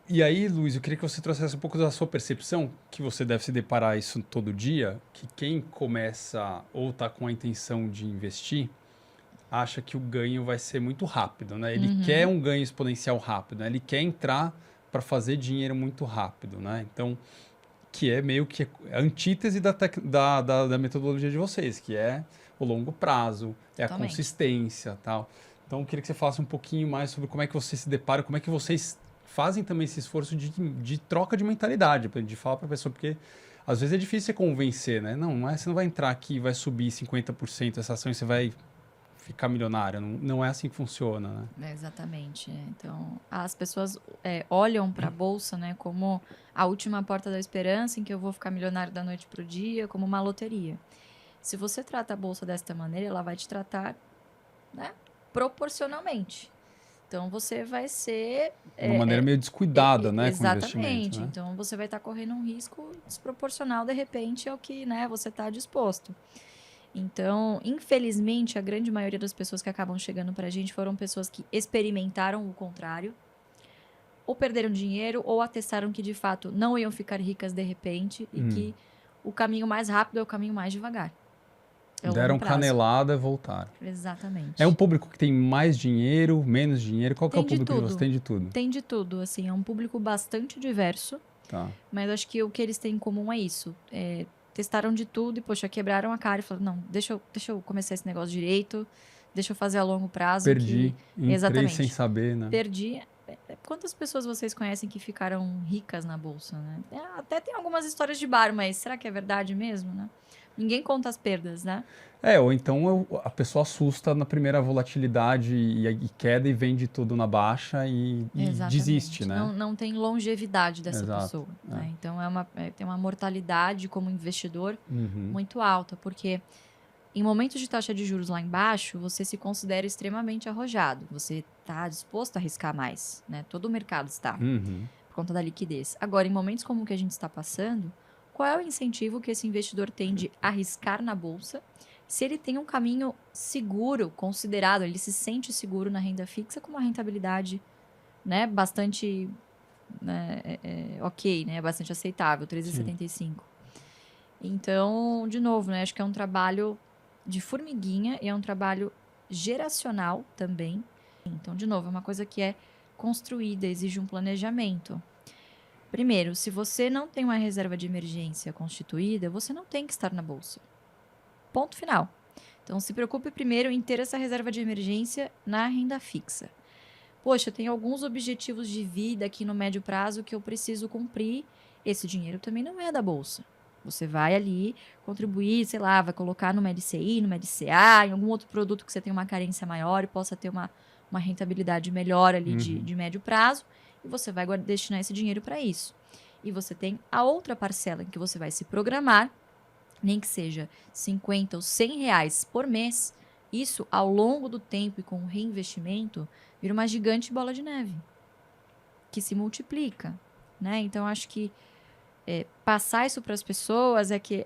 E aí, Luiz, eu queria que você trouxesse um pouco da sua percepção, que você deve se deparar isso todo dia, que quem começa ou está com a intenção de investir, acha que o ganho vai ser muito rápido, né? Ele quer Uhum. um ganho exponencial rápido, né? Ele quer entrar para fazer dinheiro muito rápido, né? Então, que é meio que a antítese da metodologia de vocês, que é o longo prazo, é a Totalmente. consistência, tal. Então, eu queria que você falasse um pouquinho mais sobre como é que você se depara, como é que vocês fazem também esse esforço de troca de mentalidade, de falar para a pessoa, porque às vezes é difícil você convencer, né? Não, você não vai entrar aqui e vai subir 50% essa ação e você vai ficar milionário. Não, não é assim que funciona, né? Exatamente. Então, as pessoas olham para a bolsa, né, como a última porta da esperança, em que eu vou ficar milionário da noite para o dia, como uma loteria. Se você trata a bolsa desta maneira, ela vai te tratar, né, proporcionalmente. Então, você vai ser. De uma maneira meio descuidada, né, com o investimento, Exatamente. né? Então, você vai estar correndo um risco desproporcional, de repente, ao que, né, você está disposto. Então, infelizmente, a grande maioria das pessoas que acabam chegando pra gente foram pessoas que experimentaram o contrário, ou perderam dinheiro, ou atestaram que de fato não iam ficar ricas de repente e que o caminho mais rápido é o caminho mais devagar. É o longo Deram prazo. canelada e voltaram. É um Exatamente. público que tem mais dinheiro, menos dinheiro? Qual que é o Tem de público de vocês? tudo. Tem de tudo. Tem de tudo, assim, é um público bastante diverso, Tá. mas acho que o que eles têm em comum é isso. Testaram de tudo e, poxa, quebraram a cara e falaram, não, deixa eu começar esse negócio direito, deixa eu fazer a longo prazo que... Perdi, entrei sem Exatamente. saber, né? Perdi. Quantas pessoas vocês conhecem que ficaram ricas na bolsa, né? Até tem algumas histórias de bar, mas será que é verdade mesmo, né? Ninguém conta as perdas, né? Ou então a pessoa assusta na primeira volatilidade e queda e vende tudo na baixa e desiste, Exatamente. né? Não tem longevidade dessa Exato. pessoa, né? Então tem uma mortalidade como investidor muito alta, porque em momentos de taxa de juros lá embaixo, você se considera extremamente arrojado. Você está disposto a arriscar mais, né? Todo o mercado está, por conta da liquidez. Agora, em momentos como o que a gente está passando, qual é o incentivo que esse investidor tem de arriscar na bolsa se ele tem um caminho seguro, considerado, ele se sente seguro na renda fixa com uma rentabilidade, né, bastante, né, ok, né, bastante aceitável, Sim. 3,75. Então, de novo, né, acho que é um trabalho de formiguinha e é um trabalho geracional também. Então, de novo, é uma coisa que é construída, exige um planejamento. Primeiro, se você não tem uma reserva de emergência constituída, você não tem que estar na bolsa. Ponto final. Então, se preocupe primeiro em ter essa reserva de emergência na renda fixa. Poxa, eu tenho alguns objetivos de vida aqui no médio prazo que eu preciso cumprir. Esse dinheiro também não é da bolsa. Você vai ali contribuir, sei lá, vai colocar numa LCI, numa LCA, em algum outro produto que você tem uma carência maior e possa ter uma rentabilidade melhor ali de médio prazo, e você vai destinar esse dinheiro para isso. E você tem a outra parcela em que você vai se programar, nem que seja 50 ou 100 reais por mês, isso ao longo do tempo e com o reinvestimento, vira uma gigante bola de neve, que se multiplica, né? Então, acho que passar isso para as pessoas que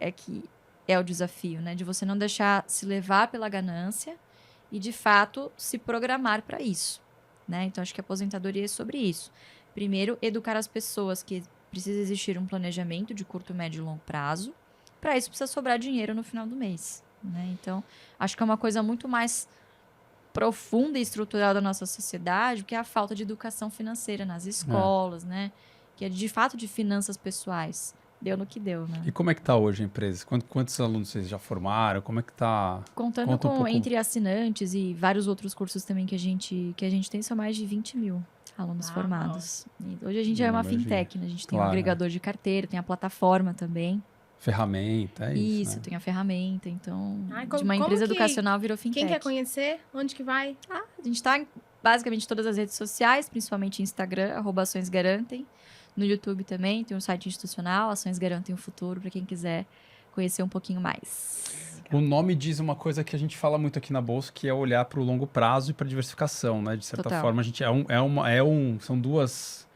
é o desafio, né? De você não deixar se levar pela ganância e, de fato, se programar para isso, né? Então, acho que a aposentadoria é sobre isso. Primeiro, educar as pessoas que precisa existir um planejamento de curto, médio e longo prazo. Para isso, precisa sobrar dinheiro no final do mês, né? Então, acho que é uma coisa muito mais profunda e estrutural da nossa sociedade, que é a falta de educação financeira nas É. escolas, né? Que é de fato de finanças pessoais. Deu no que deu, né? E como é que tá hoje a empresa? Quantos alunos vocês já formaram? Como é que tá? Contando Conta um com pouco. entre assinantes e vários outros cursos também que a gente tem, são mais de 20 mil alunos Uau. formados. E hoje a gente já é Eu uma imagino. fintech, né? A gente tem um Claro, é. agregador de carteira, tem a plataforma também. Ferramenta, é isso, Isso, né? tem a ferramenta. Então, Ai, de uma como empresa que educacional virou quem quer fintech. conhecer? Onde que vai? A gente está em basicamente todas as redes sociais, principalmente Instagram, @Ações Garantem. No YouTube também, tem um site institucional, Ações Garantem o Futuro, para quem quiser conhecer um pouquinho mais. O nome diz uma coisa que a gente fala muito aqui na Bolsa, que é olhar para o longo prazo e para a diversificação, né? De certa Total. forma, a gente são duas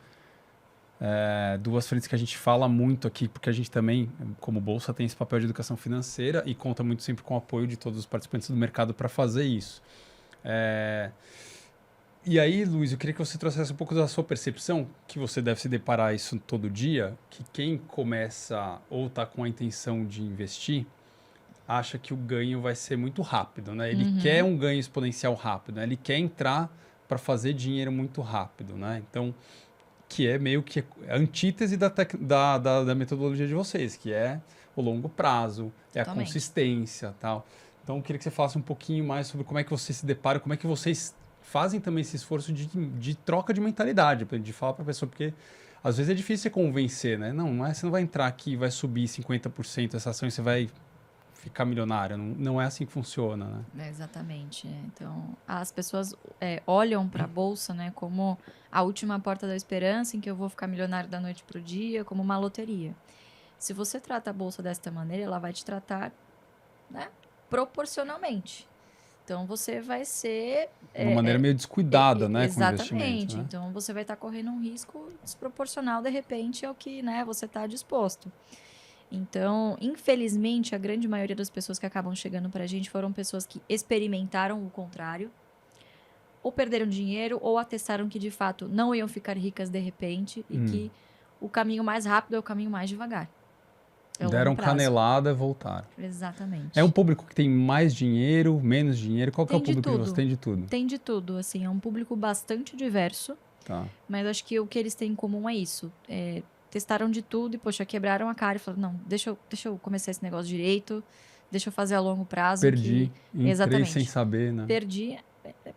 frentes que a gente fala muito aqui, porque a gente também, como Bolsa, tem esse papel de educação financeira e conta muito sempre com o apoio de todos os participantes do mercado para fazer isso. É, E aí, Luiz, eu queria que você trouxesse um pouco da sua percepção, que você deve se deparar isso todo dia, que quem começa ou está com a intenção de investir, acha que o ganho vai ser muito rápido, né? Ele quer um ganho exponencial rápido, né? Ele quer entrar para fazer dinheiro muito rápido, né? Então, que é meio que a antítese da metodologia de vocês, que é o longo prazo, é a Totalmente. consistência, tal. Então, eu queria que você falasse um pouquinho mais sobre como é que você se depara, como é que vocês fazem também esse esforço de troca de mentalidade, de falar para a pessoa, porque às vezes é difícil você convencer, né? Não é, você não vai entrar aqui e vai subir 50% essa ação e você vai ficar milionário. Não é assim que funciona, né? Exatamente. Então, as pessoas olham para a bolsa, né, como a última porta da esperança, em que eu vou ficar milionário da noite para o dia, como uma loteria. Se você trata a bolsa desta maneira, ela vai te tratar, né, proporcionalmente. Então, você vai ser... De uma maneira meio descuidada, né, com o investimento. Exatamente. Né? Então, você vai estar correndo um risco desproporcional, de repente, ao que, né, você está disposto. Então, infelizmente, a grande maioria das pessoas que acabam chegando pra gente foram pessoas que experimentaram o contrário, ou perderam dinheiro, ou atestaram que, de fato, não iam ficar ricas de repente, e que o caminho mais rápido é o caminho mais devagar. É o Deram longo prazo. canelada e voltaram. Exatamente. É um público que tem mais dinheiro, menos dinheiro? Qual que é o Tem de público que tudo. você tem de tudo? Tem de tudo, assim, é um público bastante diverso, Tá. mas acho que o que eles têm em comum é isso. Testaram de tudo e, poxa, quebraram a cara e falaram, não, deixa eu começar esse negócio direito, deixa eu fazer a longo prazo. Perdi, entrei Exatamente. sem saber, né? Perdi.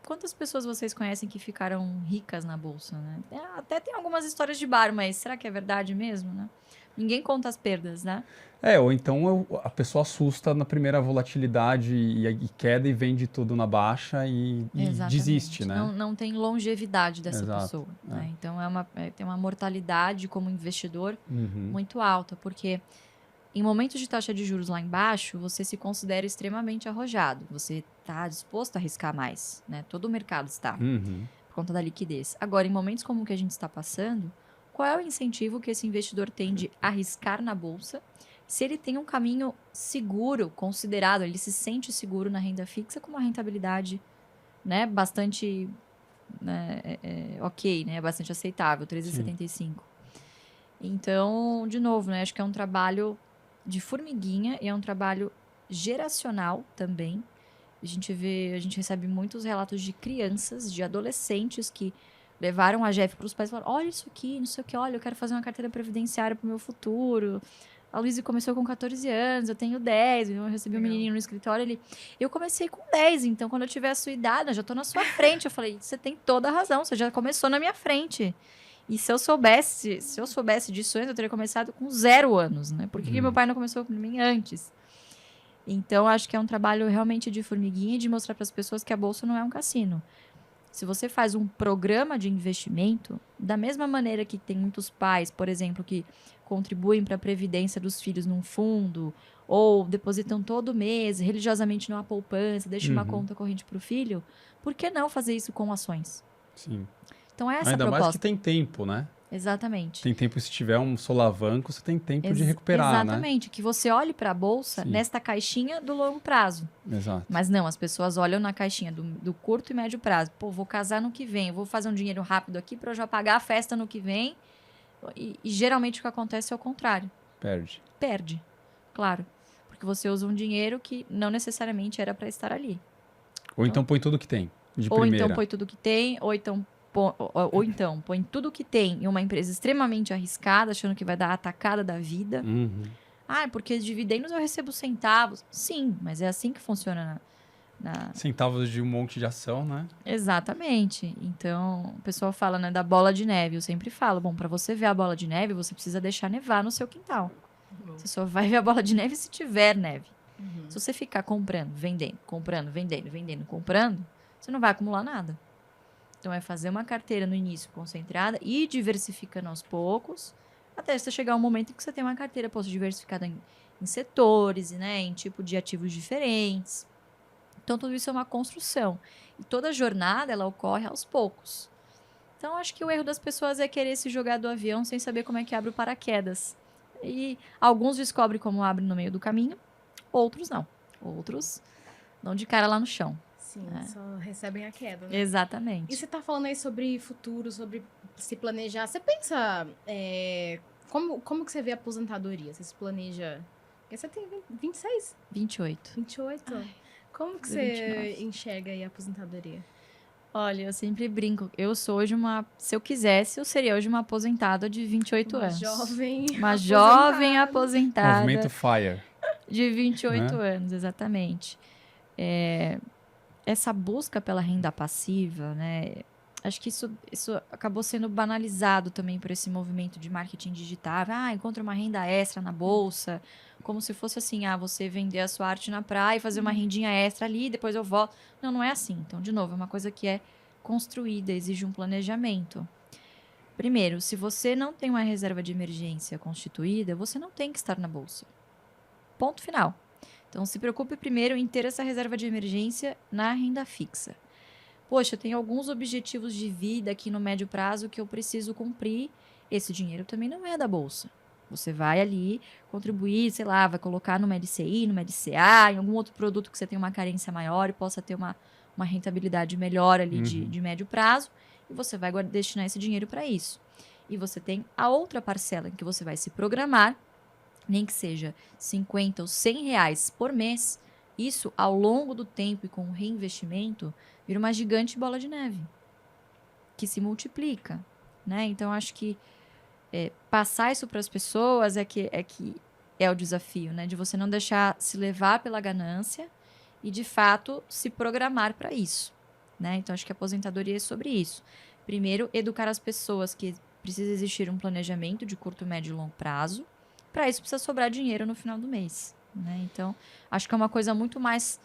Quantas pessoas vocês conhecem que ficaram ricas na bolsa, né? Até tem algumas histórias de bar, mas será que é verdade mesmo, né? Ninguém conta as perdas, né? Ou então a pessoa assusta na primeira volatilidade e queda e vende tudo na baixa e desiste, né? Não tem longevidade dessa Exato, pessoa. Né? Então, tem uma mortalidade como investidor Uhum. muito alta, porque em momentos de taxa de juros lá embaixo, você se considera extremamente arrojado. Você está disposto a arriscar mais, né? Todo o mercado está, Uhum. por conta da liquidez. Agora, em momentos como o que a gente está passando, qual é o incentivo que esse investidor tem de arriscar na bolsa se ele tem um caminho seguro, considerado, ele se sente seguro na renda fixa com uma rentabilidade, né, bastante ok, né, bastante aceitável, 13,75. Então, de novo, né, acho que é um trabalho de formiguinha e é um trabalho geracional também. A gente recebe muitos relatos de crianças, de adolescentes que levaram a Jeff para os pais e falaram, olha isso aqui, não sei o que, olha, eu quero fazer uma carteira previdenciária para o meu futuro. A Luísa começou com 14 anos, eu tenho 10, eu recebi um menininho no escritório, eu comecei com 10, então quando eu tiver a sua idade, eu já tô na sua frente. Eu falei, você tem toda a razão, você já começou na minha frente. E se eu soubesse disso antes, eu teria começado com 0 anos, né? Por que meu pai não começou por mim antes? Então, acho que é um trabalho realmente de formiguinha e de mostrar para as pessoas que a bolsa não é um cassino. Se você faz um programa de investimento, da mesma maneira que tem muitos pais, por exemplo, que contribuem para a previdência dos filhos num fundo, ou depositam todo mês, religiosamente numa poupança, deixam uma conta corrente para o filho, por que não fazer isso com ações? Sim. Então, essa é a Ainda proposta. mais que tem tempo, né? Exatamente. Tem tempo, se tiver um solavanco, você tem tempo de recuperar, exatamente. Né? Que você olhe para a bolsa nesta caixinha do longo prazo. Exato. Mas não, as pessoas olham na caixinha do curto e médio prazo. Pô, vou casar no que vem, eu vou fazer um dinheiro rápido aqui para eu já pagar a festa no que vem. E geralmente o que acontece é o contrário. Perde, claro. Porque você usa um dinheiro que não necessariamente era para estar ali. Ou então põe tudo que tem, de ou primeira. Então põe tudo que tem, ou então põe tudo que tem em uma empresa extremamente arriscada, achando que vai dar a atacada da vida. Porque dividendos eu recebo centavos. Sim, mas é assim que funciona Centavos de um monte de ação, né? Exatamente. Então, o pessoal fala, né, da bola de neve. Eu sempre falo, bom, para você ver a bola de neve, você precisa deixar nevar no seu quintal. Você só vai ver a bola de neve se tiver neve. Se você ficar comprando, vendendo, comprando, vendendo, comprando, você não vai acumular nada. Então, é fazer uma carteira no início concentrada e diversificando aos poucos, até você chegar um momento em que você tem uma carteira diversificada em setores, né, em tipo de ativos diferentes. Então, tudo isso é uma construção. E toda jornada, ela ocorre aos poucos. Então, acho que o erro das pessoas é querer se jogar do avião sem saber como é que abre o paraquedas. E alguns descobrem como abre no meio do caminho, outros não. Outros dão de cara lá no chão. Sim, só recebem a queda, né? Exatamente. E você tá falando aí sobre futuro, sobre se planejar. Você pensa, como que você vê a aposentadoria? Você se planeja... Porque você tem 26? 28. 28? Ai, Como que fazer você 29. enxerga aí a aposentadoria? Olha, eu sempre brinco. Eu sou hoje se eu quisesse, eu seria hoje uma aposentada de 28 Uma anos. jovem Uma jovem aposentada. Movimento aposentada FIRE. de 28 Né? anos, exatamente. Essa busca pela renda passiva, né? Acho que isso acabou sendo banalizado também por esse movimento de marketing digital. Encontra uma renda extra na bolsa. Como se fosse assim, você vender a sua arte na praia e fazer uma rendinha extra ali, depois eu volto. Não, não é assim. Então, de novo, é uma coisa que é construída, exige um planejamento. Primeiro, se você não tem uma reserva de emergência constituída, você não tem que estar na bolsa. Ponto final. Então, se preocupe primeiro em ter essa reserva de emergência na renda fixa. Poxa, eu tenho alguns objetivos de vida aqui no médio prazo que eu preciso cumprir. Esse dinheiro também não é da bolsa. Você vai ali contribuir, sei lá, vai colocar numa LCI, numa LCA, em algum outro produto que você tem uma carência maior e possa ter uma rentabilidade melhor ali de médio prazo. E você vai destinar esse dinheiro para isso. E você tem a outra parcela em que você vai se programar, nem que seja 50 ou 100 reais por mês. Isso, ao longo do tempo e com o reinvestimento, vira uma gigante bola de neve, que se multiplica, né? Então, acho que passar isso para as pessoas é o desafio, né? De você não deixar se levar pela ganância e, de fato, se programar para isso, né? Então, acho que a aposentadoria é sobre isso. Primeiro, educar as pessoas que precisa existir um planejamento de curto, médio e longo prazo. Para isso, precisa sobrar dinheiro no final do mês, né? Então, acho que é uma coisa muito mais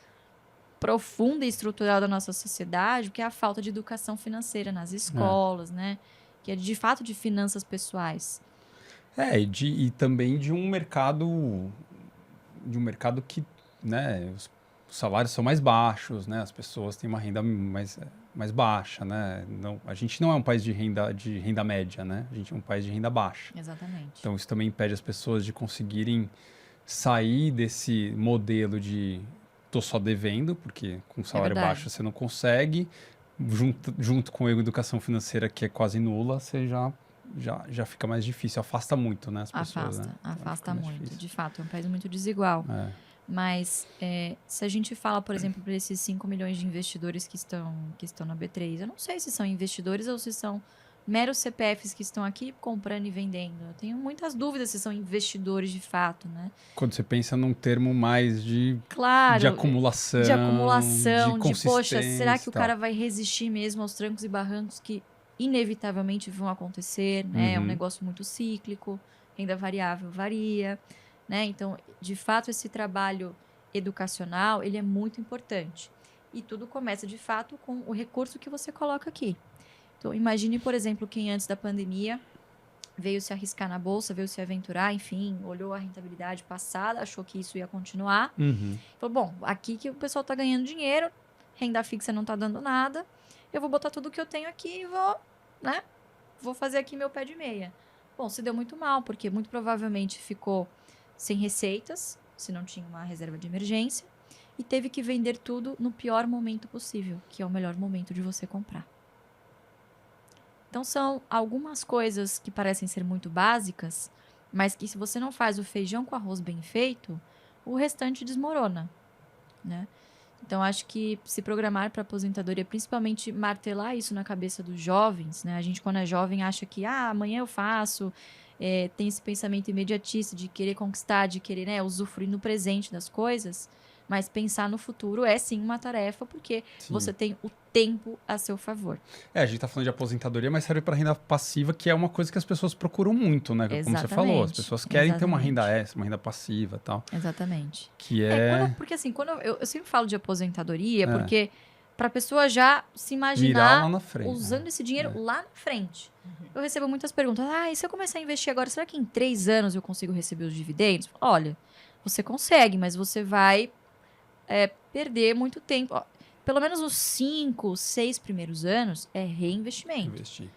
profunda e estrutural da nossa sociedade, que é a falta de educação financeira nas escolas, né? Que é de fato de finanças pessoais. E também de um mercado que, né, os salários são mais baixos, né? As pessoas têm uma renda mais baixa, né? Não, a gente não é um país de renda média, né? A gente é um país de renda baixa. Exatamente. Então isso também impede as pessoas de conseguirem sair desse modelo de tô só devendo, porque com salário baixo você não consegue, junto com a educação financeira que é quase nula, você já fica mais difícil, afasta muito, né, as pessoas, né? Afasta muito. Difícil. De fato, é um país muito desigual. Mas se a gente fala, por exemplo, para esses 5 milhões de investidores que estão na B3, eu não sei se são investidores ou se são meros CPFs que estão aqui comprando e vendendo. Eu tenho muitas dúvidas se são investidores de fato, né? Quando você pensa num termo mais de acumulação, de poxa, será que o cara vai resistir mesmo aos trancos e barrancos que inevitavelmente vão acontecer, né? É um negócio muito cíclico, renda variável varia, né? Então, de fato, esse trabalho educacional, ele é muito importante. E tudo começa, de fato, com o recurso que você coloca aqui. Então, imagine, por exemplo, quem antes da pandemia veio se arriscar na bolsa, veio se aventurar, enfim, olhou a rentabilidade passada, achou que isso ia continuar. Falou, bom, aqui que o pessoal está ganhando dinheiro, renda fixa não está dando nada, eu vou botar tudo que eu tenho aqui e vou fazer aqui meu pé de meia. Bom, se deu muito mal, porque muito provavelmente ficou sem receitas, se não tinha uma reserva de emergência, e teve que vender tudo no pior momento possível, que é o melhor momento de você comprar. Então, são algumas coisas que parecem ser muito básicas, mas que se você não faz o feijão com arroz bem feito, o restante desmorona, né? Então, acho que se programar para aposentadoria, principalmente martelar isso na cabeça dos jovens, né? A gente, quando é jovem, acha que amanhã eu faço, tem esse pensamento imediatista de querer conquistar, de querer, né, usufruir no presente das coisas, mas pensar no futuro é sim uma tarefa, porque você tem o tempo a seu favor. A gente tá falando de aposentadoria, mas serve para renda passiva, que é uma coisa que as pessoas procuram muito, né? Como você falou, as pessoas querem ter uma renda extra, uma renda passiva e tal. Exatamente. Que porque assim, quando eu sempre falo de aposentadoria, porque para a pessoa já se imaginar lá na frente, usando esse dinheiro lá na frente. Eu recebo muitas perguntas. E se eu começar a investir agora, será que em 3 anos eu consigo receber os dividendos? Olha, você consegue, mas você vai perder muito tempo. Pelo menos os 5, 6 primeiros anos é reinvestimento. Isso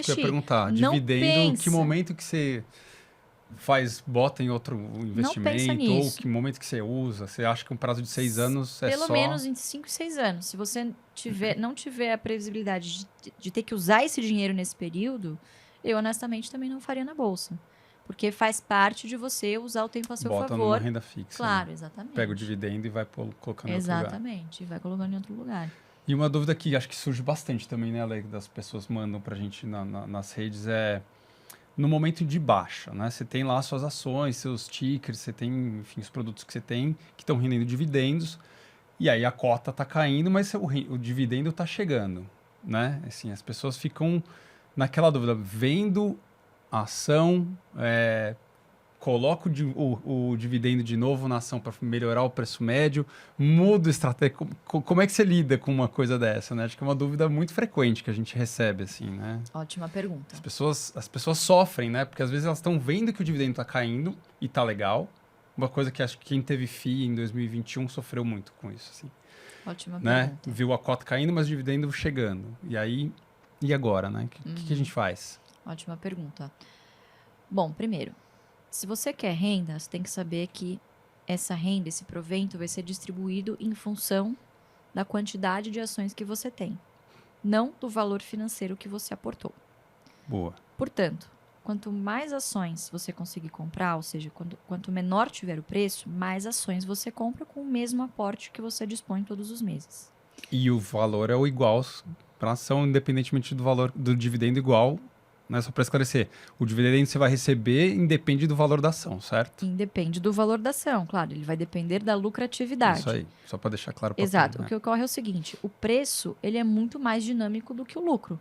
que eu ia perguntar. Dividendo, que momento que você bota em outro investimento, ou nisso. que momento que você usa? Você acha que um prazo de 6 anos é Pelo só... menos em 5, 6 anos. Se você não tiver a previsibilidade de ter que usar esse dinheiro nesse período, eu honestamente também não faria na bolsa. Porque faz parte de você usar o tempo a seu Bota favor. numa renda fixa. Claro, Né? exatamente. Pega o dividendo e vai colocando em outro lugar. Exatamente, vai colocando em outro lugar. E uma dúvida que acho que surge bastante também, né, Ale, das pessoas mandam pra gente nas redes é no momento de baixa, né? Você tem lá suas ações, seus tickers, você tem, enfim, os produtos que você tem que estão rendendo dividendos, e aí a cota tá caindo, mas o dividendo tá chegando, né? Assim, as pessoas ficam naquela dúvida, vendo a ação, coloca o dividendo de novo na ação para melhorar o preço médio, muda a estratégia. Como é que você lida com uma coisa dessa, né? Acho que é uma dúvida muito frequente que a gente recebe, assim, né? Ótima pergunta. As pessoas sofrem, né? Porque às vezes elas estão vendo que o dividendo está caindo e tá legal. Uma coisa que acho que quem teve FII em 2021 sofreu muito com isso, assim. Ótima Né? pergunta. Viu a cota caindo, mas o dividendo chegando. E aí, e agora, né? O que a gente faz? Ótima pergunta. Bom, primeiro, se você quer renda, você tem que saber que essa renda, esse provento, vai ser distribuído em função da quantidade de ações que você tem, não do valor financeiro que você aportou. Boa. Portanto, quanto mais ações você conseguir comprar, ou seja, quanto menor tiver o preço, mais ações você compra com o mesmo aporte que você dispõe todos os meses. E o valor é o igual para ação, independentemente do valor do dividendo igual, né? Só para esclarecer, o dividendo que você vai receber independe do valor da ação, certo? Independe do valor da ação, claro, ele vai depender da lucratividade. Isso aí, só para deixar claro para Exato. todo, né? O que ocorre é o seguinte, o preço ele é muito mais dinâmico do que o lucro.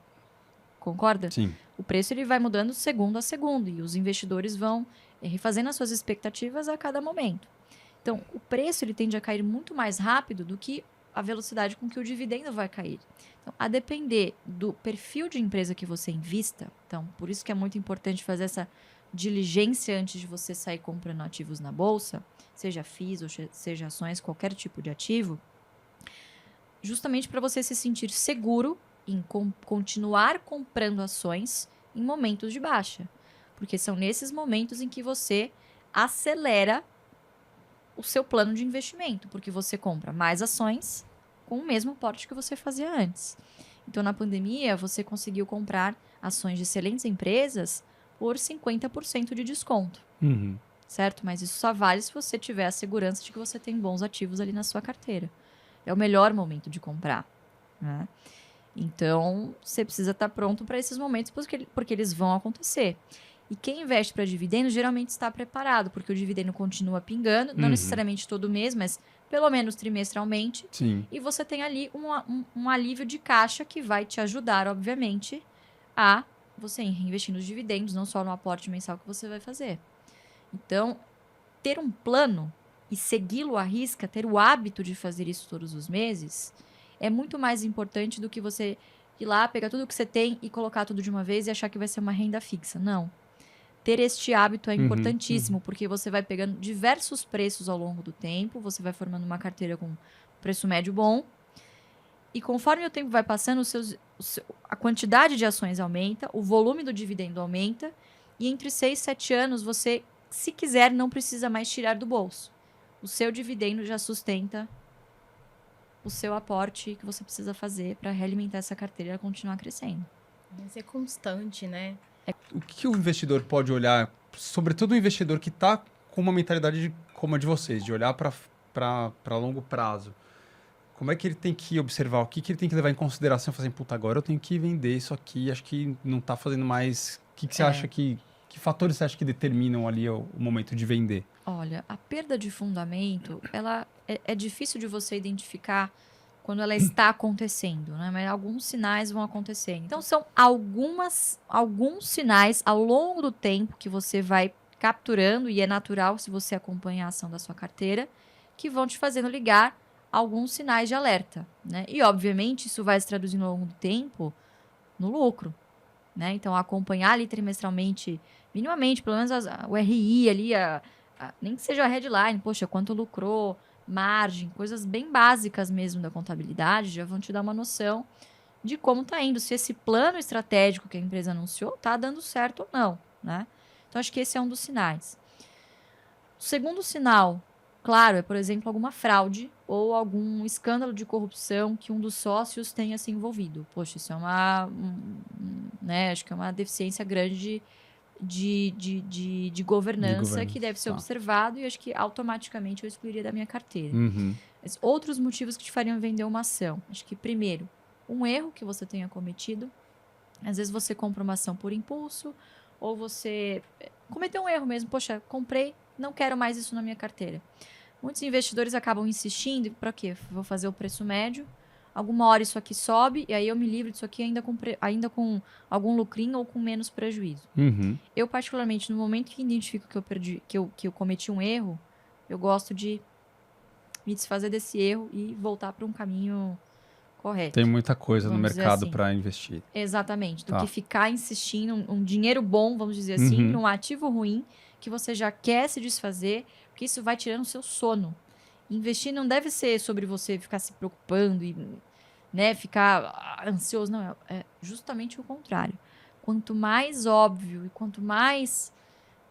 Concorda? Sim. O preço ele vai mudando segundo a segundo e os investidores vão refazendo as suas expectativas a cada momento. Então, o preço ele tende a cair muito mais rápido do que a velocidade com que o dividendo vai cair. Então, a depender do perfil de empresa que você invista, então, por isso que é muito importante fazer essa diligência antes de você sair comprando ativos na bolsa, seja FIIs ou seja ações, qualquer tipo de ativo, justamente para você se sentir seguro em continuar comprando ações em momentos de baixa. Porque são nesses momentos em que você acelera o seu plano de investimento, porque você compra mais ações com o mesmo aporte que você fazia antes. Então, na pandemia, você conseguiu comprar ações de excelentes empresas por 50% de desconto, Uhum. certo? Mas isso só vale se você tiver a segurança de que você tem bons ativos ali na sua carteira. É o melhor momento de comprar, né? Então, você precisa estar pronto para esses momentos, porque eles vão acontecer. E quem investe para dividendo geralmente está preparado, porque o dividendo continua pingando, não necessariamente todo mês, mas pelo menos trimestralmente. Sim. E você tem ali um alívio de caixa que vai te ajudar, obviamente, a você reinvestir nos dividendos, não só no aporte mensal que você vai fazer. Então, ter um plano e segui-lo à risca, ter o hábito de fazer isso todos os meses, é muito mais importante do que você ir lá, pegar tudo que você tem e colocar tudo de uma vez e achar que vai ser uma renda fixa. Não. Ter este hábito é importantíssimo, porque você vai pegando diversos preços ao longo do tempo, você vai formando uma carteira com preço médio bom, e conforme o tempo vai passando, a quantidade de ações aumenta, o volume do dividendo aumenta, e entre 6 e 7 anos você, se quiser, não precisa mais tirar do bolso. O seu dividendo já sustenta o seu aporte que você precisa fazer para realimentar essa carteira e continuar crescendo. Vai ser constante, né? O que o investidor pode olhar, sobretudo o investidor que está com uma mentalidade como a de vocês, de olhar para longo prazo? Como é que ele tem que observar? O que ele tem que levar em consideração? Fazer, puta, agora eu tenho que vender isso aqui, acho que não está fazendo mais... O que você acha que fatores você acha que determinam ali o momento de vender? Olha, a perda de fundamento, ela é difícil de você identificar quando ela está acontecendo, né? Mas alguns sinais vão acontecendo. Então, são alguns sinais ao longo do tempo que você vai capturando, e é natural se você acompanha a ação da sua carteira, que vão te fazendo ligar alguns sinais de alerta, né? E, obviamente, isso vai se traduzindo ao longo do tempo no lucro, né? Então, acompanhar ali trimestralmente, minimamente, pelo menos o RI ali, nem que seja a headline, poxa, quanto lucrou, margem, coisas bem básicas mesmo da contabilidade, já vão te dar uma noção de como está indo, se esse plano estratégico que a empresa anunciou está dando certo ou não, né? Então, Então, acho que esse é um dos sinais. O segundo sinal, claro, é, por exemplo, alguma fraude ou algum escândalo de corrupção que um dos sócios tenha se envolvido. Poxa, isso é né, acho que é uma deficiência grande de governança que deve ser observado, e acho que automaticamente eu excluiria da minha carteira. Mas outros motivos que te fariam vender uma ação. Acho que, primeiro, um erro que você tenha cometido. Às vezes você compra uma ação por impulso, ou você cometeu um erro mesmo. Poxa, comprei, não quero mais isso na minha carteira. Muitos investidores acabam insistindo. Para quê? Vou fazer o preço médio. Alguma hora isso aqui sobe, e aí eu me livro disso aqui ainda com algum lucrinho ou com menos prejuízo. Eu, particularmente, no momento que identifico que eu cometi um erro, eu gosto de me desfazer desse erro e voltar para um caminho correto. Tem muita coisa no mercado assim. para investir. Exatamente. Do que ficar insistindo, um dinheiro bom, vamos dizer assim, para um ativo ruim, que você já quer se desfazer, porque isso vai tirando o seu sono. Investir não deve ser sobre você ficar se preocupando e, né, ficar ansioso. Não, é justamente o contrário. Quanto mais óbvio e quanto mais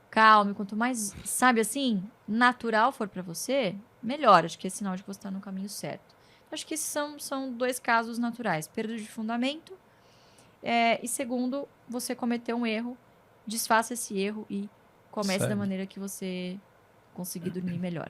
calmo, e quanto mais, sabe assim, natural for para você, melhor. Acho que é sinal de que você está no caminho certo. Acho que esses são dois casos naturais. Perda de fundamento. E segundo, você cometeu um erro, desfaça esse erro e comece da maneira que você conseguir dormir melhor.